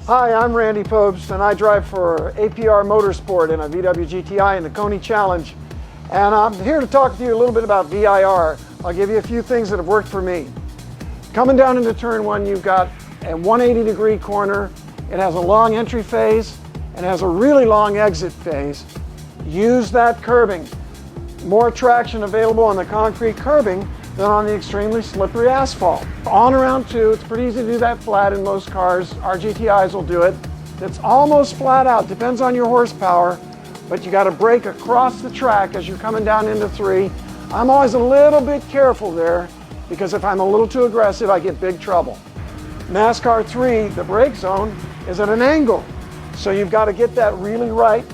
Hi, I'm Randy Pobst, and I drive for APR Motorsport in a VW GTI in the Coney Challenge. And I'm here to talk to you a little bit about VIR. I'll give you a few things that have worked for me. Coming down into turn one, you've got a 180-degree corner. It has a long entry phase and has a really long exit phase. Use that curbing. More traction available on the concrete curbing than on the extremely slippery asphalt. On around two, it's pretty easy to do that flat in most cars. Our GTIs will do it. It's almost flat out, depends on your horsepower, but you got to brake across the track as you're coming down into three. I'm always a little bit careful there because if I'm a little too aggressive, I get big trouble. NASCAR 3, the brake zone, is at an angle, so you've got to get that really right.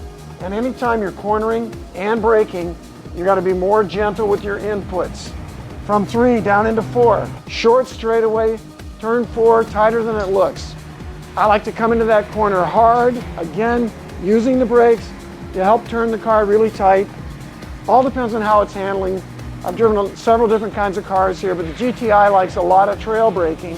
And anytime you're cornering and braking, you got to be more gentle with your inputs. From 3 down into 4, short straightaway, turn 4, tighter than it looks. I like to come into that corner hard, again, using the brakes to help turn the car really tight. All depends on how it's handling. I've driven several different kinds of cars here, but the GTI likes a lot of trail braking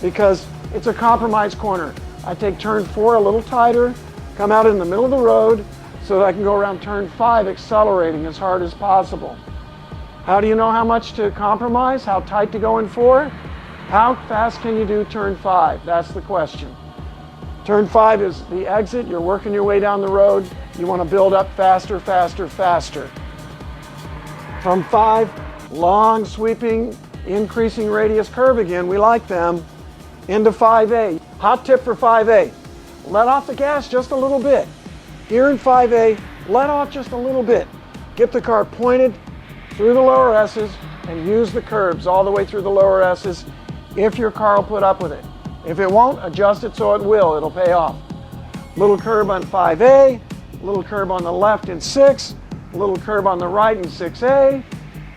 because it's a compromised corner. I take turn 4 a little tighter, come out in the middle of the road so that I can go around turn 5 accelerating as hard as possible. How do you know how much to compromise? How tight to go in 4? How fast can you do turn 5? That's the question. Turn 5 is the exit. You're working your way down the road. You want to build up faster, faster, faster. From 5, long sweeping, increasing radius curve again. We like them. Into 5A. Hot tip for 5A. Let off the gas just a little bit. Here in 5A, let off just a little bit. Get the car pointed through the lower S's and use the curbs all the way through the lower S's if your car will put up with it. If it won't, adjust it so it will. It'll pay off. Little curb on 5A, little curb on the left in 6, little curb on the right in 6A.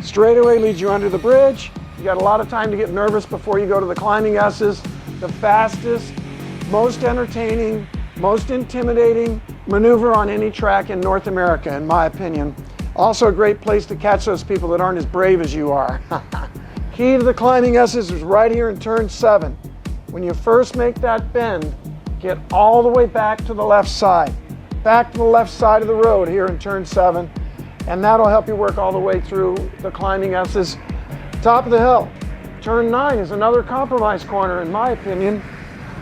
Straightaway leads you under the bridge. You got a lot of time to get nervous before you go to the climbing S's. The fastest, most entertaining, most intimidating maneuver on any track in North America, in my opinion. Also a great place to catch those people that aren't as brave as you are. Key to the climbing S's is right here in turn 7. When you first make that bend, get all the way back to the left side. Back to the left side of the road here in turn 7. And that'll help you work all the way through the climbing S's. Top of the hill. Turn 9 is another compromise corner in my opinion.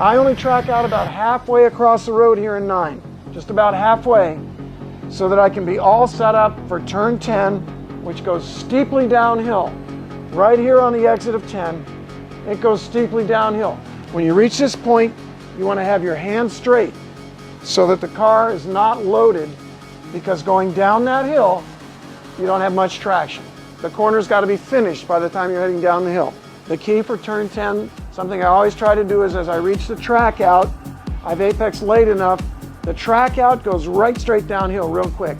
I only track out about halfway across the road here in 9. Just about halfway, so that I can be all set up for turn 10, which goes steeply downhill. Right here on the exit of 10, it goes steeply downhill. When you reach this point, you want to have your hands straight so that the car is not loaded, because going down that hill, you don't have much traction. The corner's got to be finished by the time you're heading down the hill. The key for turn 10, something I always try to do is as I reach the track out, I've apexed late enough, the track out goes right straight downhill real quick.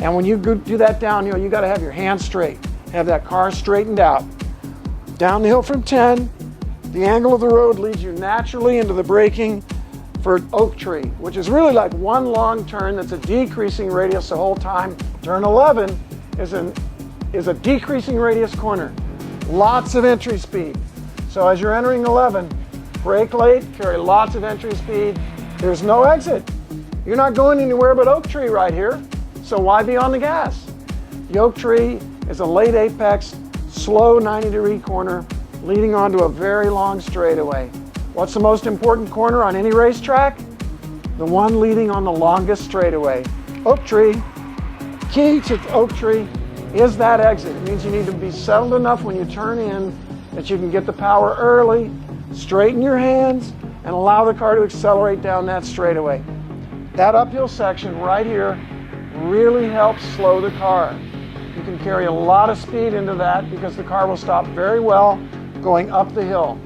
And when you do that downhill, you got to have your hands straight. Have that car straightened out. Down the hill from 10, the angle of the road leads you naturally into the braking for Oak Tree, which is really like one long turn that's a decreasing radius the whole time. Turn 11 is a decreasing radius corner. Lots of entry speed. So as you're entering 11, brake late, carry lots of entry speed. There's no exit. You're not going anywhere but Oak Tree right here, so why be on the gas? The Oak Tree is a late apex, slow 90-degree corner leading onto a very long straightaway. What's the most important corner on any racetrack? The one leading on the longest straightaway. Oak Tree. Key to Oak Tree is that exit. It means you need to be settled enough when you turn in that you can get the power early, straighten your hands, and allow the car to accelerate down that straightaway. That uphill section right here really helps slow the car. You can carry a lot of speed into that because the car will stop very well going up the hill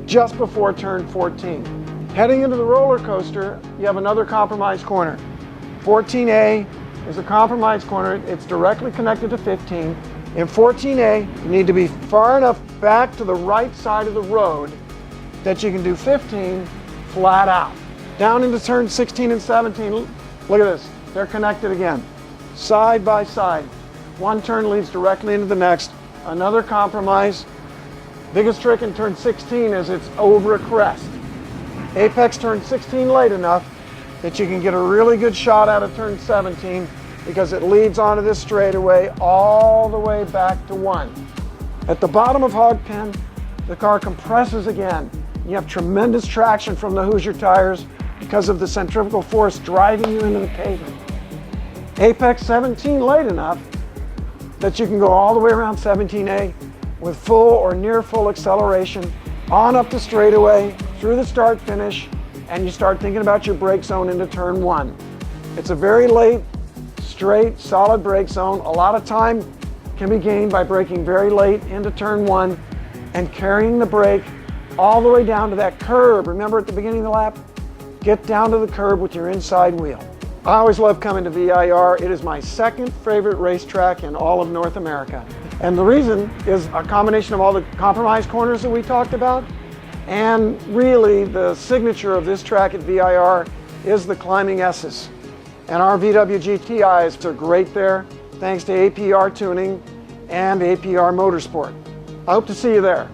just before turn 14. Heading into the roller coaster, you have another compromise corner. 14A is a compromise corner. It's directly connected to 15. In 14A, you need to be far enough back to the right side of the road that you can do 15 flat out. Down into turn 16 and 17, look at this, they're connected again, side by side. One turn leads directly into the next, another compromise. Biggest trick in turn 16 is it's over a crest. Apex turn 16 late enough that you can get a really good shot out of turn 17 because it leads onto this straightaway all the way back to 1. At the bottom of hog pen, the car compresses again. You have tremendous traction from the Hoosier tires because of the centrifugal force driving you into the pavement. Apex 17 late enough that you can go all the way around 17A with full or near full acceleration on up the straightaway through the start finish, and you start thinking about your brake zone into turn 1. It's a very late, straight, solid brake zone. A lot of time can be gained by braking very late into turn 1 and carrying the brake all the way down to that curb. Remember at the beginning of the lap? Get down to the curb with your inside wheel. I always love coming to VIR. It is my second favorite racetrack in all of North America. And the reason is a combination of all the compromise corners that we talked about, and really the signature of this track at VIR is the climbing S's. And our VW GTIs are great there, thanks to APR tuning and APR Motorsport. I hope to see you there.